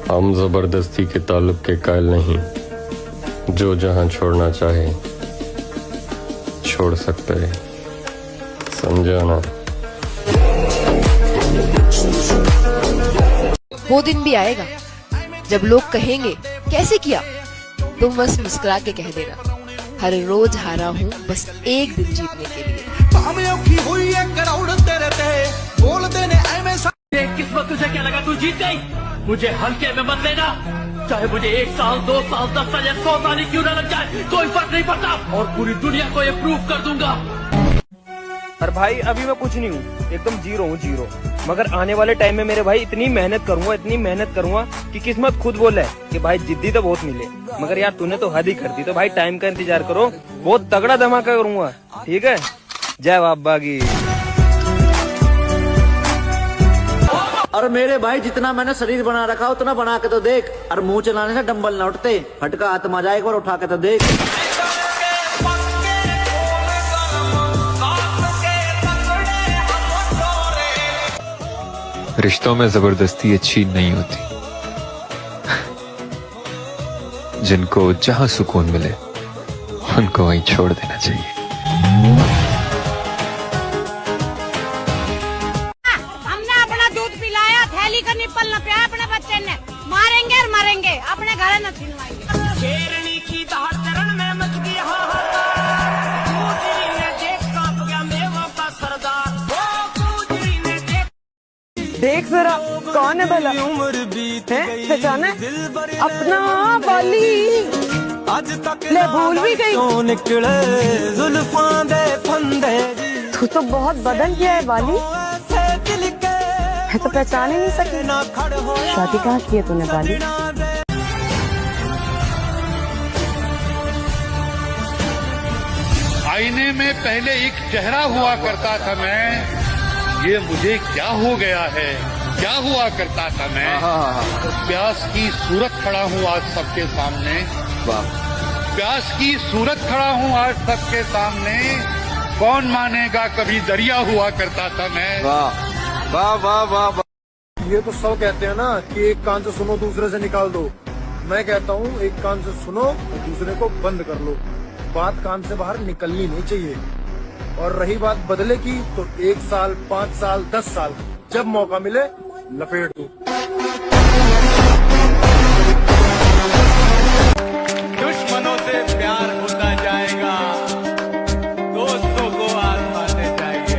हम जबरदस्ती के ताल्लुक के कायल नहीं। जो जहां छोड़ना चाहे छोड़ सकता है, समझा ना। वो दिन भी आएगा जब लोग कहेंगे कैसे किया, तुम बस मुस्कुरा के कह देना हर रोज हारा हूँ बस एक दिन जीतने के लिए। किस्मत तुझे क्या लगा तू जीत गई? मुझे हल्के में मत लेना, चाहे मुझे 1 साल 2 साल 10 साल या 100 साल क्यों न लग जाए, कोई फर्क नहीं पड़ता, और पूरी दुनिया को ये प्रूव कर दूंगा। पर भाई अभी मैं कुछ नहीं हूँ, एकदम जीरो हूँ, जीरो। मगर आने वाले टाइम में मेरे भाई इतनी मेहनत करूंगा कि किस्मत खुद बोले कि भाई जिद्दी तो बहुत मिले। मगर यार तूने तो हद ही कर दी, तो भाई टाइम का इंतजार करो, बहुत तगड़ा धमाका करूंगा, ठीक है। जय बाबा की। और मेरे भाई जितना मैंने शरीर बना रखा उतना बना के तो देख, और मुंह चलाने से डंबल ना उठते, फटका हाथ मजा एक बार उठा के तो देख। रिश्तों में जबरदस्ती अच्छी नहीं होती। जिनको जहां सुकून मिले उनको वहीं छोड़ देना चाहिए। हमने अपना दूध पिलाया, थैली का निप्पल न पिया अपने बच्चे ने, मारेंगे और मरेंगे, अपने घर न छिलवाएंगे। शेरनी की दहाड़ चरण में मच गया देख जरा कौन है भला, पहचाना अपना बाली, ले भूल भी गई। तू तो बहुत बदल गया है बाली, मैं तो पहचान ही नहीं सकी। शादी कहाँ की है तूने बाली? आईने में पहले एक चेहरा हुआ करता था मैं, ये मुझे क्या हो गया है, क्या हुआ करता था मैं। प्यास की सूरत खड़ा हूँ आज सबके सामने, प्यास की सूरत खड़ा हूँ आज सबके सामने, कौन मानेगा कभी दरिया हुआ करता था मैं। वाह वाह वाह वाह। ये तो सब कहते हैं ना कि एक कान से सुनो दूसरे से निकाल दो, मैं कहता हूँ एक कान से सुनो और दूसरे को बंद कर लो। बात कान से बाहर निकलनी नहीं चाहिए। और रही बात बदले की, तो 1 साल 5 साल 10 साल जब मौका मिले लपेट दो। दुश्मनों से प्यार होता जाएगा, दोस्तों को आजमाते जाएंगे।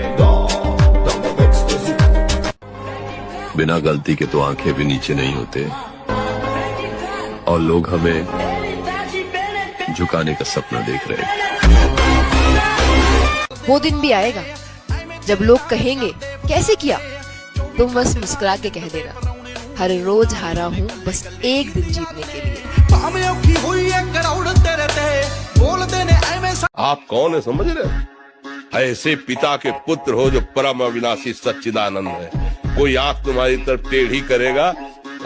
बिना गलती के तो आंखें भी नीचे नहीं होते, और लोग हमें झुकाने का सपना देख रहे हैं। वो दिन भी आएगा जब लोग कहेंगे कैसे किया, तुम बस मुस्कुरा के कह देना हर रोज हारा हूँ बस एक दिन जीतने के लिए। आप कौन है समझ रहे? ऐसे पिता के पुत्र हो जो परम अविनाशी सच्चिदानंद है। कोई आंख तुम्हारी तरफ टेढ़ी करेगा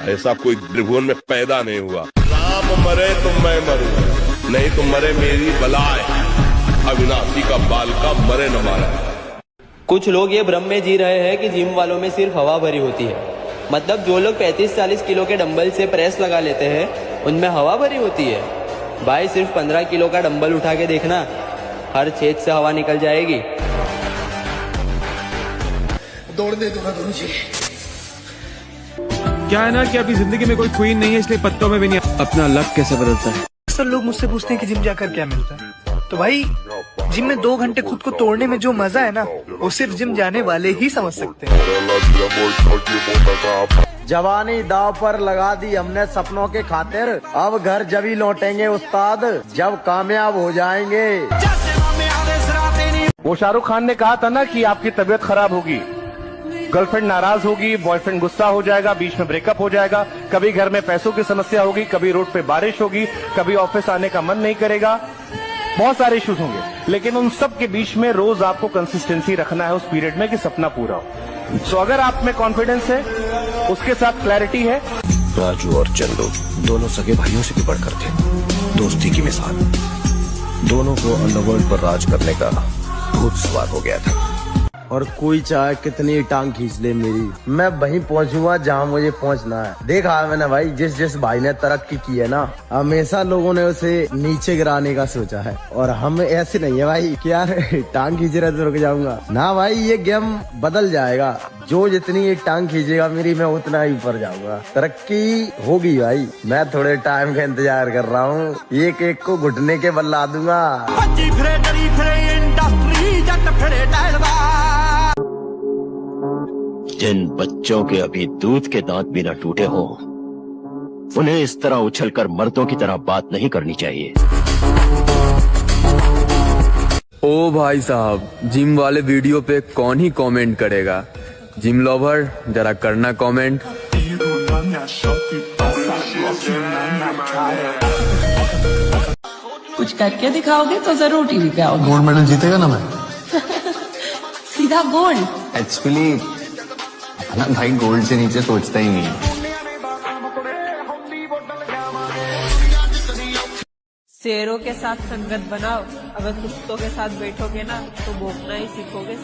ऐसा कोई त्रिभुवन में पैदा नहीं हुआ। राम मरे तो मैं मरूं, नहीं तो मरे मेरी बलाए, अविनाशी का बाल का मरे न मारा। कुछ लोग ये भ्रम में जी रहे हैं कि जिम वालों में सिर्फ हवा भरी होती है। मतलब जो लोग 35-40 किलो के डंबल से प्रेस लगा लेते हैं उनमें हवा भरी होती है। भाई सिर्फ 15 किलो का डंबल उठा के देखना, हर छेद से हवा निकल जाएगी। दौड़ने दो ना मुझे। क्या है ना कि अभी जिंदगी में कोई क्वीन नहीं है, इसलिए पत्तों में भी नहीं। अपना लक कैसे बदलता है? अक्सर लोग मुझसे पूछते हैं कि जिम जाकर क्या मिलता है, तो भाई जिम में 2 घंटे खुद को तोड़ने में जो मजा है ना, वो सिर्फ जिम जाने वाले ही समझ सकते हैं। जवानी दाव पर लगा दी हमने सपनों के खातिर, अब घर जब ही लौटेंगे उस्ताद जब कामयाब हो जाएंगे। वो शाहरुख खान ने कहा था ना कि आपकी तबीयत खराब होगी, गर्लफ्रेंड नाराज होगी, बॉयफ्रेंड गुस्सा हो जाएगा, बीच में ब्रेकअप हो जाएगा, कभी घर में पैसों की समस्या होगी, कभी रोड पे बारिश होगी, कभी ऑफिस आने का मन नहीं करेगा, बहुत सारे इश्यूज होंगे। लेकिन उन सब के बीच में रोज आपको कंसिस्टेंसी रखना है उस पीरियड में कि सपना पूरा हो। सो अगर आप में कॉन्फिडेंस है, उसके साथ क्लैरिटी है। राजू और चंदू दोनों सगे भाइयों से भी बढ़कर थे, दोस्ती की मिसाल। दोनों को अंडरवर्ल्ड पर राज करने का भूत सवार हो गया था। और कोई चाहे कितनी टांग खींच ले मेरी, मैं वहीं पहुंचूंगा जहां मुझे पहुंचना है। देखा है मैंने भाई, जिस भाई ने तरक्की की है ना, हमेशा लोगों ने उसे नीचे गिराने का सोचा है, और हम ऐसे नहीं है भाई कि यार टांग खींच रहे तो रुक जाऊंगा ना भाई। ये गेम बदल जाएगा, जो जितनी एक टांग खींचेगा मेरी, मैं उतना ही ऊपर जाऊंगा। तरक्की होगी भाई, मैं थोड़े टाइम का इंतजार कर रहा हूँ, एक एक को घुटने के बल ला दूंगा। जिन बच्चों के अभी दूध के दांत भी न टूटे हो, उन्हें इस तरह उछलकर मर्दों की तरह बात नहीं करनी चाहिए। ओ भाई साहब, जिम वाले वीडियो पे कौन ही कमेंट करेगा? जिम लवर जरा करना कमेंट। कुछ करके दिखाओगे तो जरूर टीवी पे आओगे। गोल्ड मेडल जीतेगा ना मैं। सीधा गोल्ड। एक्चुअली ना भाई, गोल्ड से नीचे सोचता ही नहीं। शेरों के साथ संगत बनाओ, अगर कुत्तों के साथ बैठोगे ना तो भौंकना ही सीखोगे।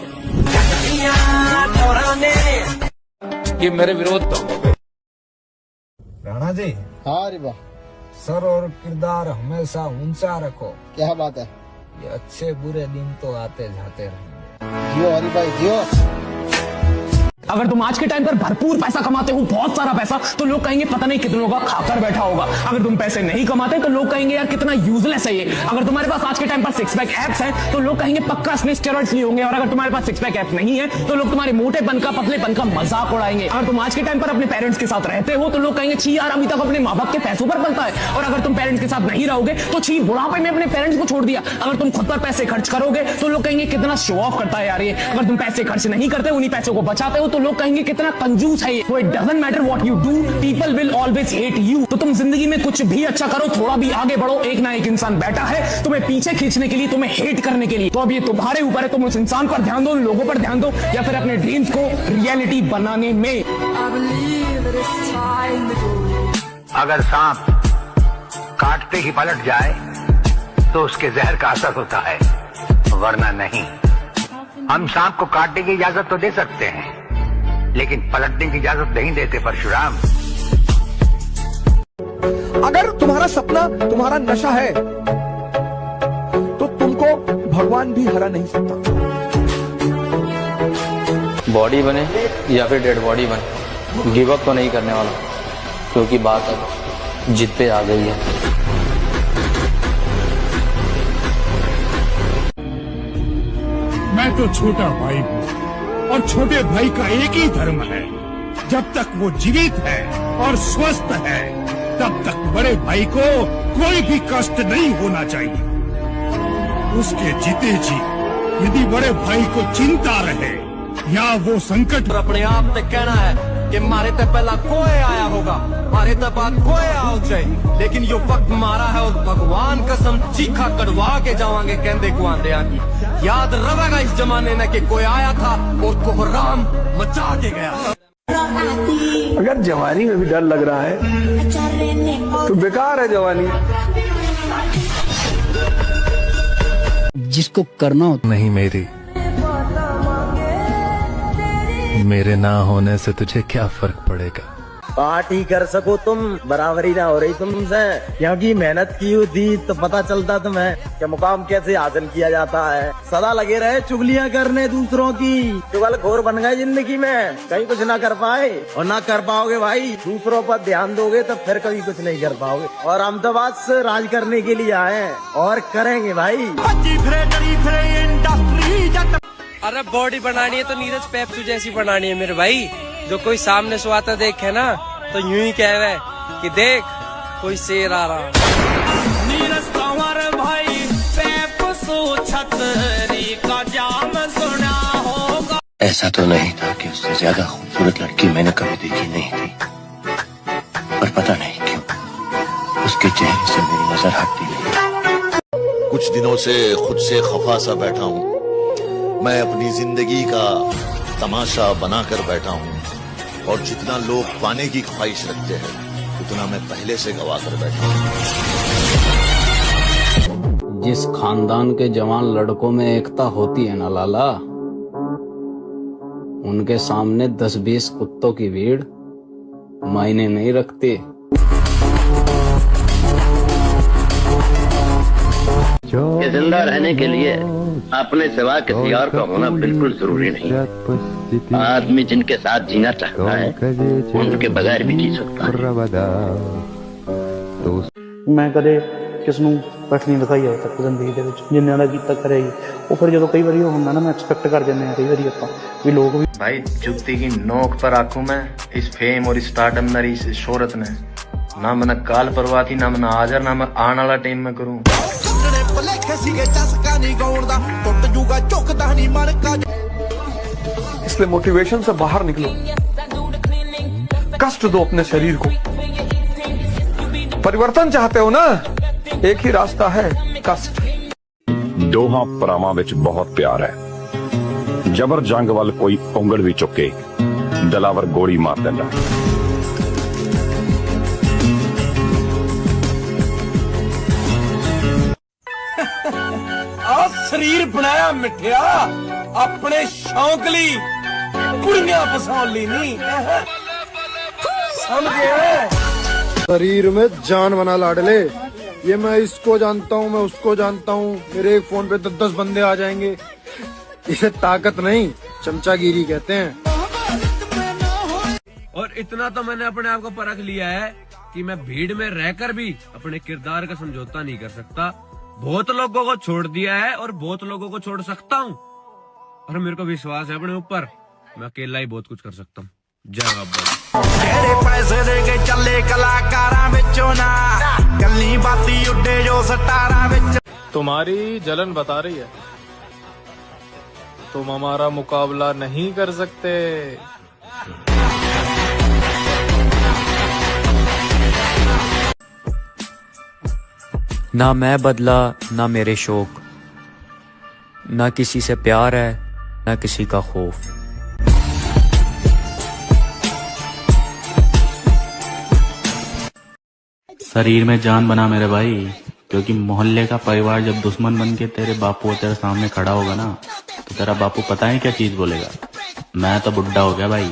ये मेरे विरोध तो राणा जी। हाँ रे वाह, सर और किरदार हमेशा ऊंचा रखो। क्या बात है? ये अच्छे बुरे दिन तो आते जाते रहेंगे। जियो हरी भाई जियो। अगर तुम आज के टाइम पर भरपूर पैसा कमाते हो, बहुत सारा पैसा, तो लोग कहेंगे पता नहीं कितनों का खाकर बैठा होगा। अगर तुम पैसे नहीं कमाते तो लोग कहेंगे यार कितना यूजलेस है ये। अगर तुम्हारे पास आज के टाइम पर सिक्स पैक एप्स हैं तो लोग कहेंगे पक्का इसने स्टेरॉइड्स लिए होंगे। और अगर तुम्हारे पास सिक्स पैक एप्स नहीं है तो लोग तुम्हारे मोटेपन का, पतलेपन का मजाक उड़ाएंगे। अगर तुम आज के टाइम पर अपने पेरेंट्स के साथ रहते हो तो लोग कहेंगे छी यार अभी तक अपने माँ बाप के पैसों पर पलता है। और अगर तुम पेरेंट्स के साथ नहीं रहोगे तो छी बुढ़ापे में अपने पेरेंट्स को छोड़ दिया। अगर तुम खुद पर पैसे खर्च करोगे तो लोग कहेंगे कितना शो ऑफ करता है यार ये। अगर तुम पैसे खर्च नहीं करते, उन्हीं पैसों को बचाते हो, तो लोग कहेंगे कितना कंजूस है ये। So it doesn't matter what you do, people will always hate you। तो तुम जिंदगी में कुछ भी अच्छा करो, थोड़ा भी आगे बढ़ो, एक ना एक इंसान बैठा है तुम्हें पीछे खींचने के लिए, तुम्हें हेट करने के लिए। तो अब ये तुम्हारे ऊपर है, तुम उस इंसान पर ध्यान दो, उन लोगों पर ध्यान दो, या फिर अपने ड्रीम्स को रियलिटी बनाने में। अगर सांप काटते ही पलट जाए तो उसके जहर का असर होता है, वरना नहीं। हम सांप को काटने की इजाजत तो दे सकते हैं, लेकिन पलटने की इजाजत नहीं देते परशुराम। अगर तुम्हारा सपना तुम्हारा नशा है तो तुमको भगवान भी हरा नहीं सकता। बॉडी बने या फिर डेड बॉडी बने, गिव अप तो नहीं करने वाला, क्योंकि बात अब जिद पे आ गई है। मैं तो छोटा भाई हूँ और छोटे भाई का एक ही धर्म है, जब तक वो जीवित है और स्वस्थ है तब तक बड़े भाई को कोई भी कष्ट नहीं होना चाहिए। उसके जीते जी यदि बड़े भाई को चिंता रहे या वो संकट, अपने आप से कहना है कि मारे तो पहला कोई आया होगा, मारे तो बाद कोई आओ जाए, लेकिन यो वक्त मारा है और भगवान कसम चीखा कड़वा के जावांगे कहते गुआंदे की। याद रहेगा इस जमाने में कि कोई आया था और कोहराम मचा के गया। अगर जवानी में भी डर लग रहा है तो बेकार है जवानी। जिसको करना हो नहीं मेरी, मेरे ना होने से तुझे क्या फर्क पड़ेगा? पार्टी कर सको तुम, बराबरी ना हो रही तुमसे, क्योंकि मेहनत की होती तो पता चलता तुम्हें कि मुकाम कैसे हासिल किया जाता है। सदा लगे रहे चुगलियां करने दूसरों की, चुगलखोर बन गए जिंदगी में, कहीं कुछ ना कर पाए और ना कर पाओगे भाई। दूसरों पर ध्यान दोगे तो फिर कभी कुछ नहीं कर पाओगे। और हम तो बस राज करने के लिए आए हैं और करेंगे भाई। अरे बॉडी बनानी है तो नीरज पेप्सू जैसी बनानी है मेरे भाई। जो कोई सामने से आता देखे ना तो यूं ही कह रहे कि देख कोई शेर आ रहा। नीरज कंवर भाई पेप्सू छतरी का जाम सुना होगा। ऐसा तो नहीं था कि उससे ज्यादा खूबसूरत लड़की मैंने कभी देखी नहीं थी, पर पता नहीं क्यों उसके चेहरे से मेरी नजर हटती नहीं। कुछ दिनों से खुद से खफा सा बैठा हूँ, मैं अपनी जिंदगी का तमाशा बनाकर बैठा हूँ, और जितना लोग पाने की ख्वाहिश रखते हैं उतना मैं पहले से गवा कर बैठा हूँ। जिस खानदान के जवान लड़कों में एकता होती है ना लाला, उनके सामने 10-20 कुत्तों की भीड़ मायने नहीं रखती। कि जिंदा रहने के लिए अपने सिवा किसी और का होना बिल्कुल जरूरी नहीं। आदमी जिनके साथ जीना चाहता है उनके बगैर भी जी सकता है। मैं कदे किस ਨੂੰ ਪੱਟ ਨਹੀਂ ਦਿਖਾਈ ਅਜੇ ਤੱਕ ਜ਼ਿੰਦਗੀ ਦੇ ਵਿੱਚ, ਜਿੰਨਿਆਂ ਦਾ ਕੀਤਾ ਕਰੇਗੀ। ਉਹ ਫਿਰ ਜਦੋਂ ਕਈ ਵਾਰੀ ਉਹ ਹੁੰਦਾ ਨਾ, ਮੈਂ ਐਕਸਪੈਕਟ ਕਰ ਜਾਂਦੇ ਆ ਕਈ ਵਾਰੀ ਆਪਾਂ ਵੀ ਲੋਕ ਵੀ। भाई जुत्ती की नोक पर आंखों में इस फेम और स्टार्टअप मेरी इस शोहरत ने ना मैंने काल परवाह थी, ना मैंने हाजिर, ना मैं आने वाला टाइम में करूं। इसलिए मोटिवेशन से बाहर निकलो, कष्ट दो अपने शरीर को। परिवर्तन चाहते हो ना, एक ही रास्ता है, कष्ट। दोहा परावां विच बहुत प्यार है। जबर जंग वाल कोई उंगल भी चुके दलावर गोली मार देंदा। शरीर बनाया मिठिया अपने शौक ली, कुड़ियां फसाउण ली नहीं, समझे? शरीर में जान बना लाडले। ये मैं इसको जानता हूँ, मैं उसको जानता हूँ, मेरे एक फोन पे 10 बंदे आ जाएंगे। इसे ताकत नहीं, चमचागिरी कहते हैं। और इतना तो मैंने अपने आप को परख लिया है कि मैं भीड़ में रहकर भी अपने किरदार का समझौता नहीं कर सकता। बहुत लोगों को छोड़ दिया है और बहुत लोगों को छोड़ सकता हूँ, और मेरे को विश्वास है अपने ऊपर, मैं अकेला ही बहुत कुछ कर सकता हूँ। जय बाबा। पैसे दे के चले कलाकारा विचों ना, गल्ली बाती उड्डे जो सटारा विच। तुम्हारी जलन बता रही है तुम हमारा मुकाबला नहीं कर सकते। ना मैं बदला ना मेरे शौक, ना किसी से प्यार है ना किसी का खौफ। शरीर में जान बना मेरे भाई, क्योंकि मोहल्ले का परिवार जब दुश्मन बन के तेरे बापू तेरे सामने खड़ा होगा ना, तो तेरा बापू पता है क्या चीज बोलेगा? मैं तो बुढ़ा हो गया भाई,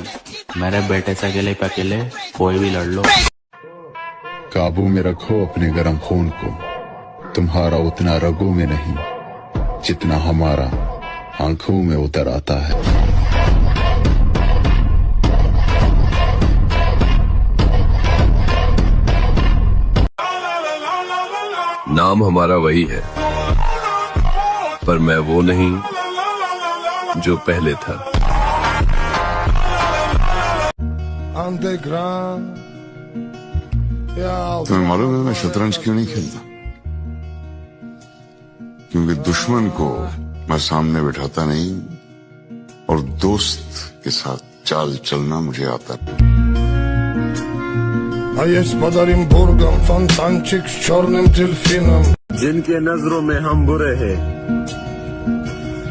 मेरे बेटे से अकेले पे अकेले कोई भी लड़ लो। काबू में रखो अपने गर्म खून को, तुम्हारा उतना रगों में नहीं जितना हमारा आंखों में उतर आता है। नाम हमारा वही है, पर मैं वो नहीं जो पहले था। तुम्हें मालूम है मैं शतरंज क्यों नहीं खेलता? क्योंकि दुश्मन को मैं सामने बिठाता नहीं, और दोस्त के साथ चाल चलना मुझे आता है। जिनके नजरों में हम बुरे हैं,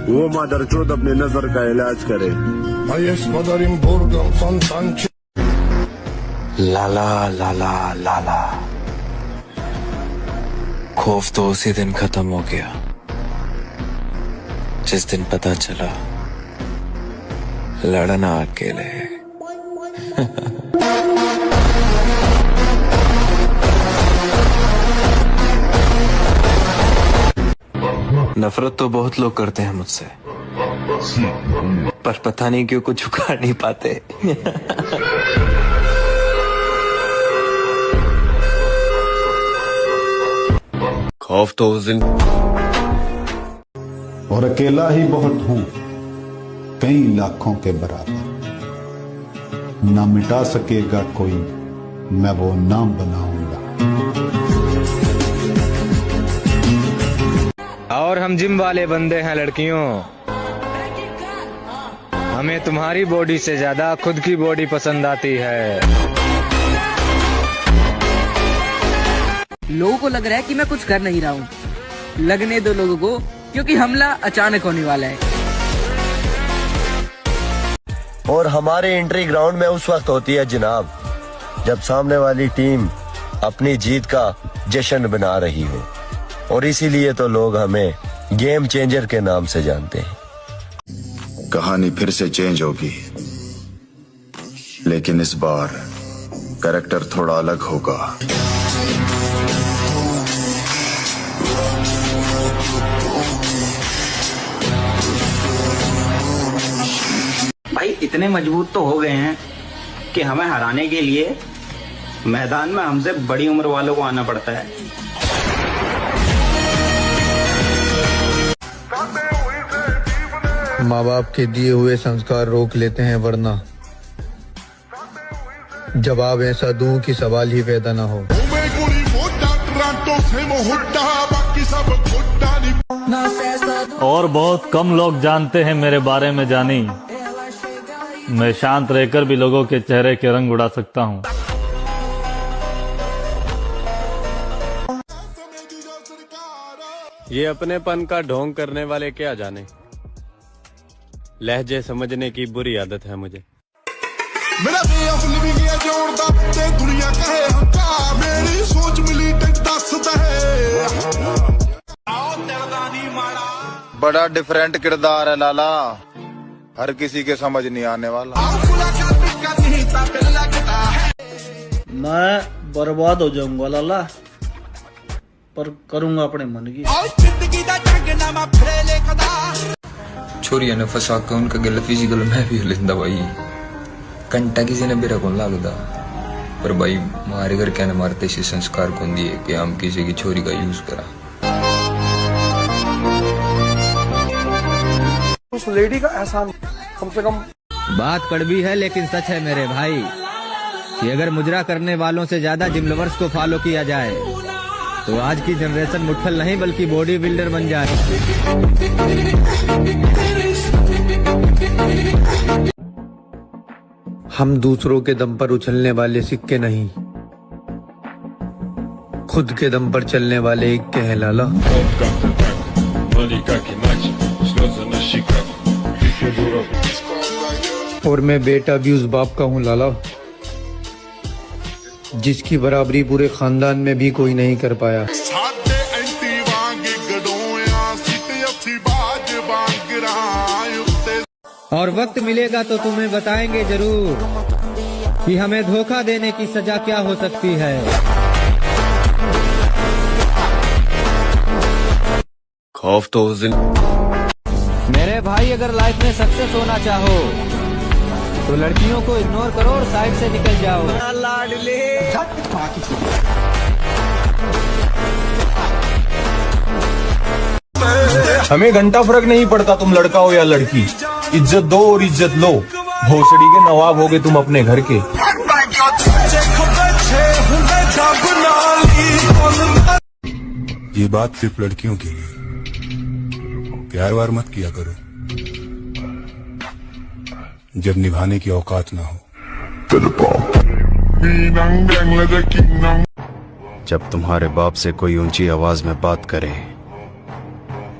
वो मादरचोद अपने नजर का इलाज करे। लाला लाला लाला, खौफ तो उसी दिन खत्म हो गया जिस दिन पता चला लड़ना अकेले है। नफरत तो बहुत लोग करते हैं मुझसे, पर पता नहीं क्यों कुछ उखाड़ नहीं पाते। खौफ तो उस दिन, और अकेला ही बहुत हूं कई लाखों के बराबर, ना मिटा सकेगा कोई मैं वो नाम बनाऊंगा। और हम जिम वाले बंदे हैं लड़कियों, हमें तुम्हारी बॉडी से ज्यादा खुद की बॉडी पसंद आती है। लोगों को लग रहा है कि मैं कुछ कर नहीं रहा हूँ, लगने दो लोगों को, क्योंकि हमला अचानक होने वाला है। और हमारी एंट्री ग्राउंड में उस वक्त होती है जनाब, जब सामने वाली टीम अपनी जीत का जश्न बना रही हो, और इसीलिए तो लोग हमें गेम चेंजर के नाम से जानते हैं। कहानी फिर से चेंज होगी। लेकिन इस बार कैरेक्टर थोड़ा अलग होगा। भाई इतने मजबूत तो हो गए हैं कि हमें हराने के लिए मैदान में हमसे बड़ी उम्र वालों को आना पड़ता है। माँ बाप के दिए हुए संस्कार रोक लेते हैं, वरना जवाब ऐसा दूं कि सवाल ही पैदा ना हो। और बहुत कम लोग जानते हैं मेरे बारे में जानी, मैं शांत रहकर भी लोगों के चेहरे के रंग उड़ा सकता हूँ। ये अपनेपन का ढोंग करने वाले क्या जाने, लहजे समझने की बुरी आदत है मुझे। मेरा वे ऑफ लिविंग है जोड़दा ते दुनिया कहे हक्का, मेरी सोच मिली ते दसदा है। बड़ा डिफरेंट किरदार है लाला, हर किसी के समझ नहीं आने वाला। मैं बर्बाद हो जाऊंगा लाला, पर करूंगा अपने मन की। छोरिया ने फंसा के उनका गलत फिजिकल मैं भी लेंदा भाई, कंटा किसी ने बेरा कौन लागदा, पर भाई हमारे घर क्या मारते इसी संस्कार कौन दिए कि हम किसी की छोरी का यूज करा। उस लेडी का एहसान कम से कम। बात कड़वी है लेकिन सच है मेरे भाई, कि अगर मुजरा करने वालों से ज्यादा जिम लवर्स को फॉलो किया जाए तो आज की जनरेशन मुट्ठल नहीं बल्कि बॉडी बिल्डर बन जाए। हम दूसरों के दम पर उछलने वाले सिक्के नहीं, खुद के दम पर चलने वाले एक हैं लाला। और मैं बेटा भी उस बाप का हूँ लाला, जिसकी बराबरी पूरे खानदान में भी कोई नहीं कर पाया। और वक्त मिलेगा तो तुम्हें बताएंगे जरूर कि हमें धोखा देने की सजा क्या हो सकती है। खौफ तो उस दिन। मेरे भाई अगर लाइफ में सक्सेस होना चाहो तो लड़कियों को इग्नोर करो और साइड से निकल जाओ। हमें घंटा फर्क नहीं पड़ता तुम लड़का हो या लड़की, इज्जत दो और इज्जत लो। भोसड़ी के नवाब होगे तुम अपने घर के। ये बात सिर्फ लड़कियों की है, प्यार वार मत किया करो जब निभाने की औकात ना हो। जब तुम्हारे बाप से कोई ऊंची आवाज में बात करे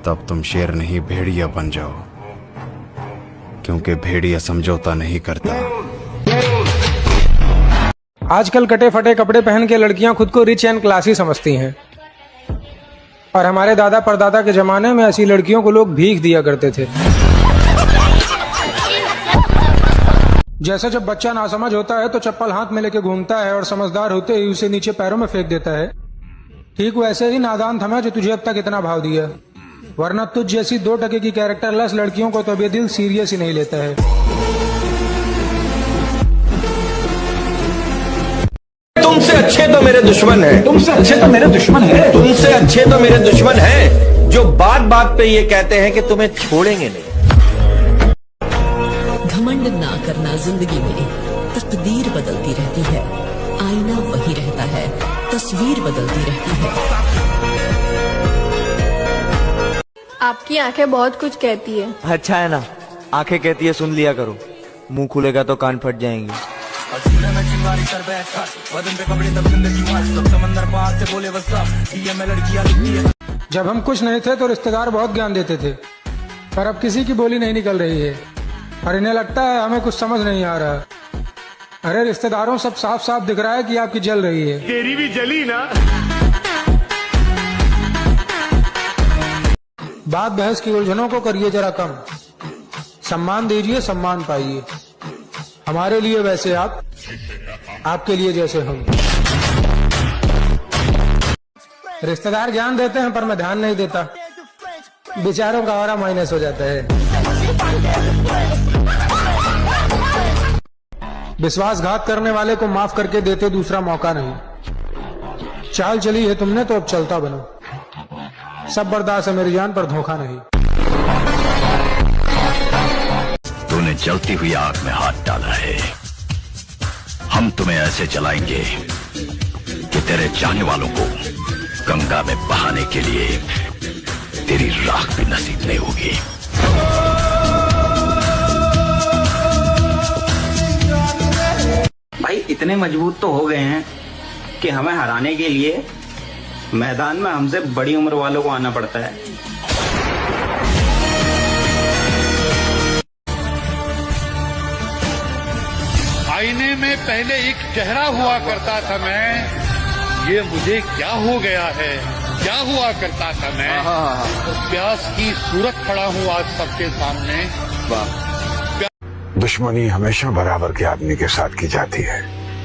तब तुम शेर नहीं भेड़िया बन जाओ, क्योंकि भेड़िया समझौता नहीं करता। आजकल कटे फटे कपड़े पहन के लड़कियां खुद को रिच एंड क्लासी समझती हैं, और हमारे दादा परदादा के जमाने में ऐसी लड़कियों को लोग भीख दिया करते थे। जैसे जब बच्चा नासमझ होता है तो चप्पल हाथ में लेके घूमता है और समझदार होते ही उसे नीचे पैरों में फेंक देता है, ठीक वैसे ही नादान था मैं जो तुझे अब तक इतना भाव दिया, वरना तुझ जैसी 2 टके की कैरेक्टरलेस लड़कियों को तो अभी दिल सीरियस ही नहीं लेता है। तुमसे अच्छे तो मेरे दुश्मन है, तुमसे अच्छे तो मेरे दुश्मन है, तुमसे अच्छे तो मेरे दुश्मन है, जो बात बात पे ये कहते हैं कि तुम्हें छोड़ेंगे नहीं। घमंड ना करना, जिंदगी में तकदीर बदलती रहती है, आईना वही रहता है, तस्वीर बदलती रहती है। आपकी आंखें बहुत कुछ कहती है। अच्छा है ना, आंखें कहती है सुन लिया करो, मुंह खुलेगा तो कान फट जाएंगे। जब हम कुछ नहीं थे तो रिश्तेदार बहुत ज्ञान देते थे, पर अब किसी की बोली नहीं निकल रही है और इन्हें लगता है हमें कुछ समझ नहीं आ रहा। अरे रिश्तेदारों, सब साफ साफ दिख रहा है कि आपकी जल रही है। तेरी भी जली ना। बात बहस की उलझनों को करिए जरा कम, सम्मान दीजिए, सम्मान पाइए। हमारे लिए वैसे आप, आपके लिए जैसे हम। रिश्तेदार ज्ञान देते हैं पर मैं ध्यान नहीं देता, बेचारों का ऑरा माइनस हो जाता है। विश्वासघात करने वाले को माफ करके देते दूसरा मौका नहीं। चाल चली है तुमने तो अब चलता बनो, सब बर्दाश्त है मेरी जान पर धोखा नहीं। तूने जलती हुई आग में हाथ डाला है, हम तुम्हें ऐसे जलाएंगे कि तेरे चाहने वालों को गंगा में बहाने के लिए तेरी राख भी नसीब नहीं होगी। भाई इतने मजबूत तो हो गए हैं कि हमें हराने के लिए मैदान में हमसे बड़ी उम्र वालों को आना पड़ता है। आईने में पहले एक चेहरा हुआ करता था मैं, ये मुझे क्या हो गया है, क्या हुआ करता था मैं। प्यास की सूरत खड़ा हूँ आज सबके सामने। दुश्मनी हमेशा बराबर के आदमी के साथ की जाती है।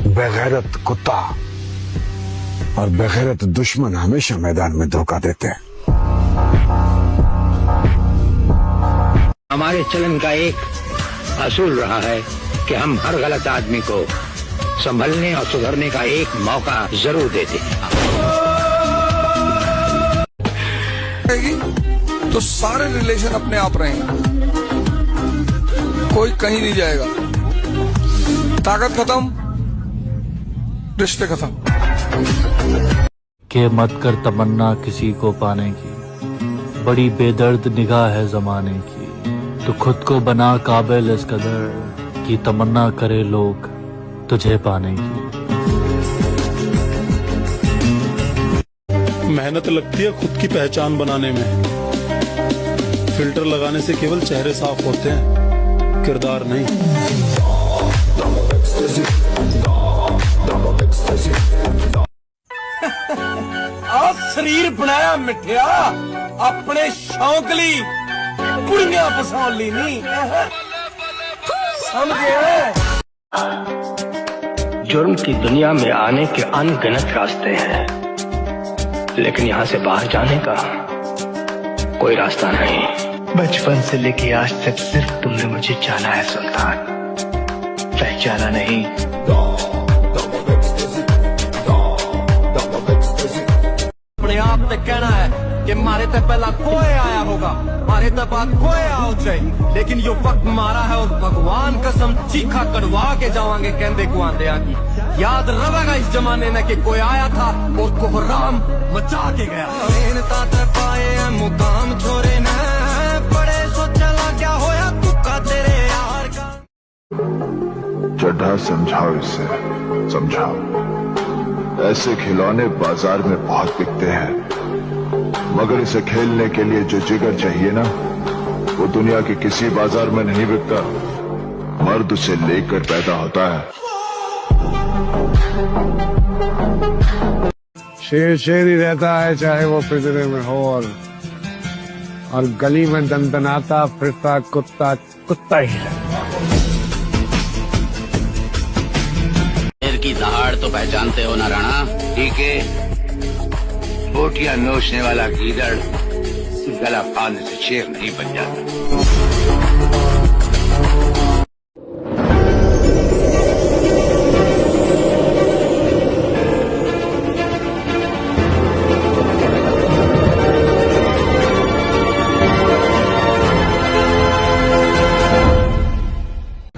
बेगैरत कुत्ता और बेगैरत दुश्मन हमेशा मैदान में धोखा देते हैं। हमारे चलन का एक असूल रहा है कि हम हर गलत आदमी को संभलने और सुधरने का एक मौका जरूर देते हैं। तो सारे रिलेशन अपने आप रहेंगे, कोई कहीं नहीं जाएगा। ताकत खत्म, रिश्ते खत्म। के मत कर तमन्ना किसी को पाने की, बड़ी बेदर्द निगाह है जमाने की। तो खुद को बना काबिल इस कदर कि तमन्ना करे लोग तुझे पाने की। मेहनत लगती है खुद की पहचान बनाने में। फिल्टर लगाने से केवल चेहरे साफ होते हैं, किरदार नहीं। आप शरीर बनाया मिठिया अपने शौक ली, कुड़ियां फसाउण ली नहीं, समझे। जुर्म की दुनिया में आने के अनगिनत रास्ते हैं, लेकिन यहाँ से बाहर जाने का कोई रास्ता नहीं। बचपन से लेके आज तक सिर्फ तुमने मुझे जाना है सुल्तान, पहचाना नहीं। अपने आप से कहना है कि मारे तो पहला कोई आया होगा, मारे तो बाद कोई आओ चाहिए, लेकिन यो वक्त मारा है और भगवान कसम चीखा कड़वा के जावांगे कहते को आंदे की। याद रहेगा इस जमाने में कि कोई आया था और कोहराम मचा के गया। पाए मुकाम छोरे न बड़े सोचला क्या होया तुक्का तेरे यार का। चड्ढा समझाओ इसे, समझाओ। ऐसे खिलौने बाजार में बहुत बिकते हैं, मगर इसे खेलने के लिए जो जिगर चाहिए ना, वो दुनिया के किसी बाजार में नहीं बिकता। मर्द उसे लेकर पैदा होता है। शेर शेर ही रहता है चाहे वो पिंजरे में हो, और गली में दंदनाता फिरता कुत्ता कुत्ता ही रहता। शेर की दहाड़ तो पहचानते हो ना राणा? ठीक है, बोटियां नोचने वाला गीदड़ गला फाड़ने से शेर नहीं बन जाता।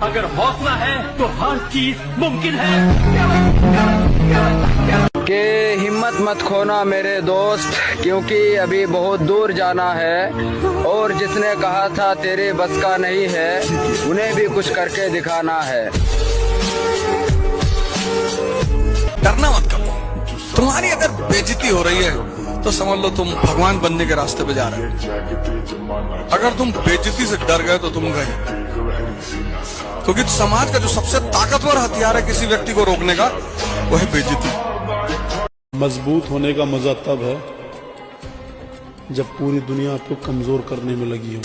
अगर हौसला है तो हर चीज मुमकिन है। के हिम्मत मत खोना मेरे दोस्त, क्योंकि अभी बहुत दूर जाना है, और जिसने कहा था तेरे बस का नहीं है, उन्हें भी कुछ करके दिखाना है। डरना मत करो। तुम्हारी अगर बेइज्जती हो रही है तो समझ लो तुम भगवान बनने के रास्ते पे जा रहे हो। अगर तुम बेइज्जती से डर गए तो तुम गए, क्योंकि समाज का जो सबसे ताकतवर हथियार है किसी व्यक्ति को रोकने का, वो है बेइज्जती। मजबूत होने का मजा तब है जब पूरी दुनिया आपको कमजोर करने में लगी हो।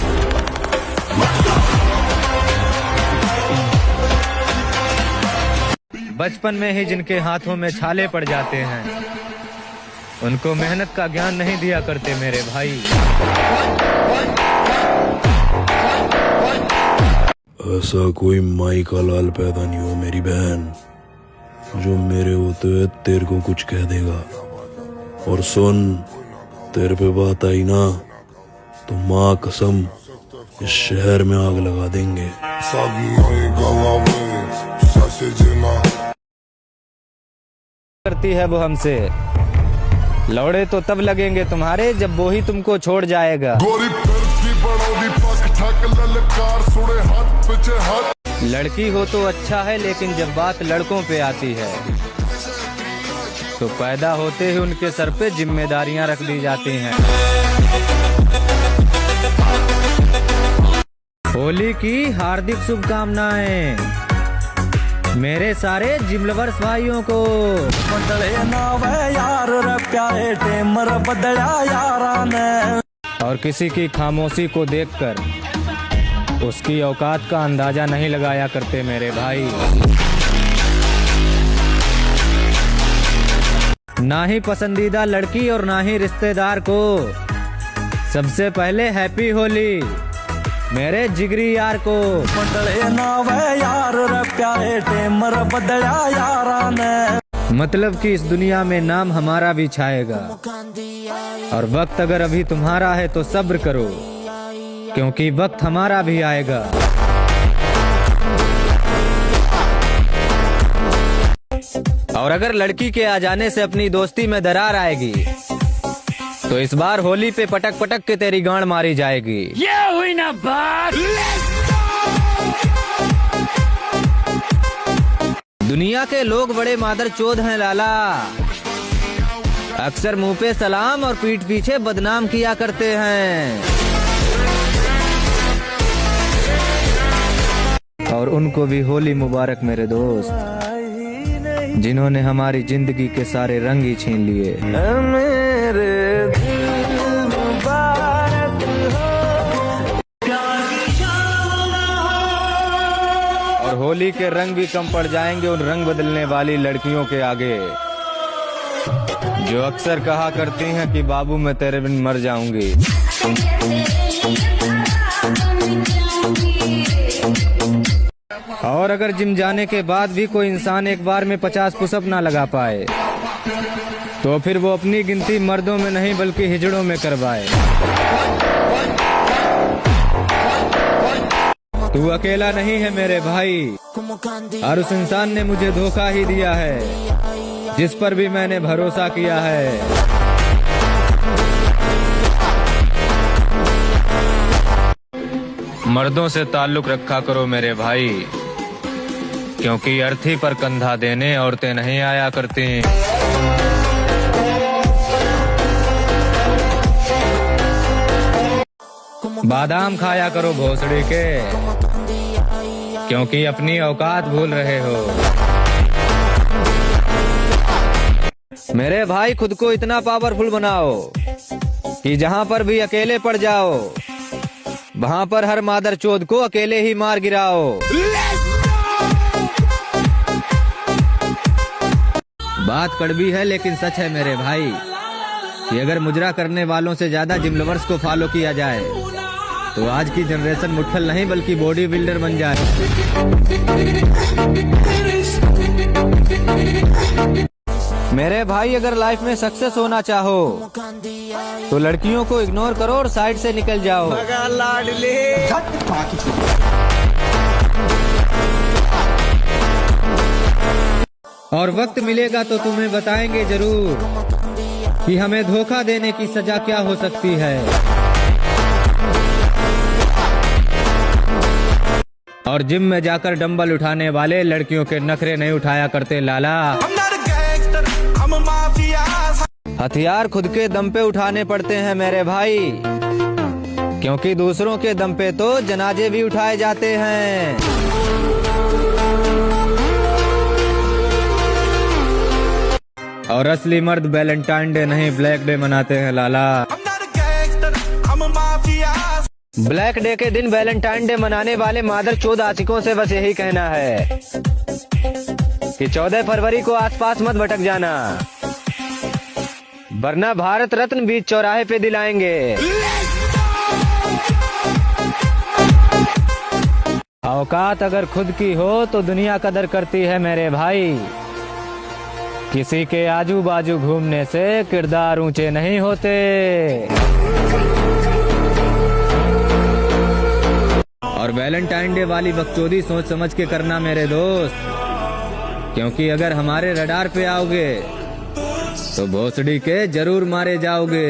बचपन में ही जिनके हाथों में छाले पड़ जाते हैं उनको मेहनत का ज्ञान नहीं दिया करते मेरे भाई। ऐसा कोई माई का लाल पैदा नहीं हुआ मेरी बहन जो मेरे होते हुए तेरे को कुछ कह देगा। और सुन, तेरे पे बात आई ना तो माँ कसम इस शहर में आग लगा देंगे। करती है वो हमसे, लौड़े तो तब लगेंगे तुम्हारे जब वो ही तुमको छोड़ जाएगा। लड़की हो तो अच्छा है लेकिन जब बात लड़कों पे आती है तो पैदा होते ही उनके सर पे जिम्मेदारियां रख दी जाती हैं। होली की हार्दिक शुभकामनाएं मेरे सारे जिम लवर्स भाइयों को। और किसी की खामोशी को देखकर उसकी औकात का अंदाजा नहीं लगाया करते मेरे भाई। ना ही पसंदीदा लड़की और ना ही रिश्तेदार को सबसे पहले हैप्पी होली मेरे जिगरी यार को। मतलब कि इस दुनिया में नाम हमारा भी छाएगा और वक्त अगर अभी तुम्हारा है तो सब्र करो क्योंकि वक्त हमारा भी आएगा। और अगर लड़की के आ जाने से अपनी दोस्ती में दरार आएगी तो इस बार होली पे पटक पटक के तेरी गांड मारी जाएगी। ये हुई ना बात। दुनिया के लोग बड़े मादर चोद हैं लाला, अक्सर मुंह पे सलाम और पीठ पीछे बदनाम किया करते हैं। और उनको भी होली मुबारक मेरे दोस्त जिन्होंने हमारी जिंदगी के सारे रंग ही छीन लिए। मेरे और होली के रंग भी कम पड़ जाएंगे उन रंग बदलने वाली लड़कियों के आगे जो अक्सर कहा करती हैं कि बाबू मैं तेरे बिन मर जाऊंगी। और अगर जिम जाने के बाद भी कोई इंसान एक बार में 50 पुशअप ना लगा पाए तो फिर वो अपनी गिनती मर्दों में नहीं बल्कि हिजड़ों में करवाए। तू अकेला नहीं है मेरे भाई, और उस इंसान ने मुझे धोखा ही दिया है जिस पर भी मैंने भरोसा किया है। मर्दों से ताल्लुक रखा करो मेरे भाई क्योंकि अर्थी पर कंधा देने औरतें नहीं आया करती। बादाम खाया करो भोसड़ी के क्योंकि अपनी औकात भूल रहे हो। मेरे भाई खुद को इतना पावरफुल बनाओ कि जहां पर भी अकेले पड़ जाओ वहां पर हर मादर चोद को अकेले ही मार गिराओ। बात कड़वी है लेकिन सच है मेरे भाई कि अगर मुजरा करने वालों से ज्यादा जिम लवर्स को फॉलो किया जाए तो आज की जनरेशन मुट्ठल नहीं बल्कि बॉडी बिल्डर बन जाए। मेरे भाई अगर लाइफ में सक्सेस होना चाहो तो लड़कियों को इग्नोर करो और साइड से निकल जाओ। और वक्त मिलेगा तो तुम्हें बताएंगे जरूर कि हमें धोखा देने की सजा क्या हो सकती है। और जिम में जाकर डंबल उठाने वाले लड़कियों के नखरे नहीं उठाया करते लाला। हथियार खुद के दम पे उठाने पड़ते हैं मेरे भाई क्योंकि दूसरों के दम पे तो जनाजे भी उठाए जाते हैं। और असली मर्द वैलेंटाइन डे नहीं ब्लैक डे मनाते हैं लाला। ब्लैक डे के दिन वैलेंटाइन डे मनाने वाले मादर चोद आशिकों से बस यही कहना है कि 14 फरवरी को आसपास मत भटक जाना, वरना भारत रत्न बीच चौराहे पे दिलाएंगे। औकात अगर खुद की हो तो दुनिया कदर करती है मेरे भाई। किसी के आजू बाजू घूमने से किरदार ऊंचे नहीं होते। और वैलेंटाइन डे वाली बकचोदी सोच समझ के करना मेरे दोस्त, क्योंकि अगर हमारे रडार पे आओगे तो भोसड़ी के जरूर मारे जाओगे।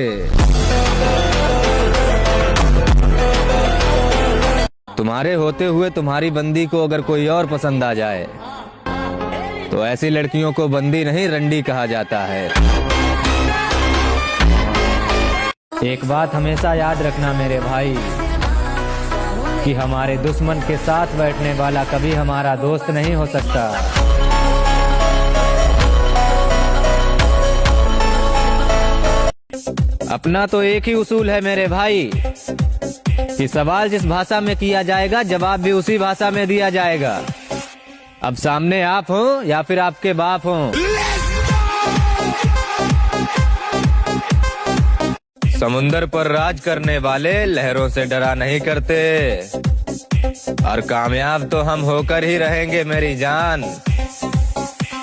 तुम्हारे होते हुए तुम्हारी बंदी को अगर कोई और पसंद आ जाए तो ऐसी लड़कियों को बंदी नहीं रंडी कहा जाता है। एक बात हमेशा याद रखना मेरे भाई कि हमारे दुश्मन के साथ बैठने वाला कभी हमारा दोस्त नहीं हो सकता। अपना तो एक ही उसूल है मेरे भाई कि सवाल जिस भाषा में किया जाएगा जवाब भी उसी भाषा में दिया जाएगा। अब सामने आप हो या फिर आपके बाप हो। समुंदर पर राज करने वाले लहरों से डरा नहीं करते, और कामयाब तो हम होकर ही रहेंगे मेरी जान,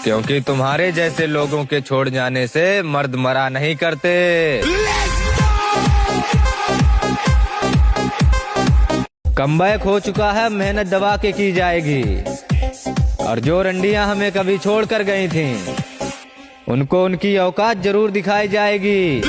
क्योंकि तुम्हारे जैसे लोगों के छोड़ जाने से मर्द मरा नहीं करते। कमबैक हो चुका है, मेहनत दबा के की जाएगी, और जो रंडियां हमें कभी छोड़ कर गई थीं, उनको उनकी औकात जरूर दिखाई जाएगी।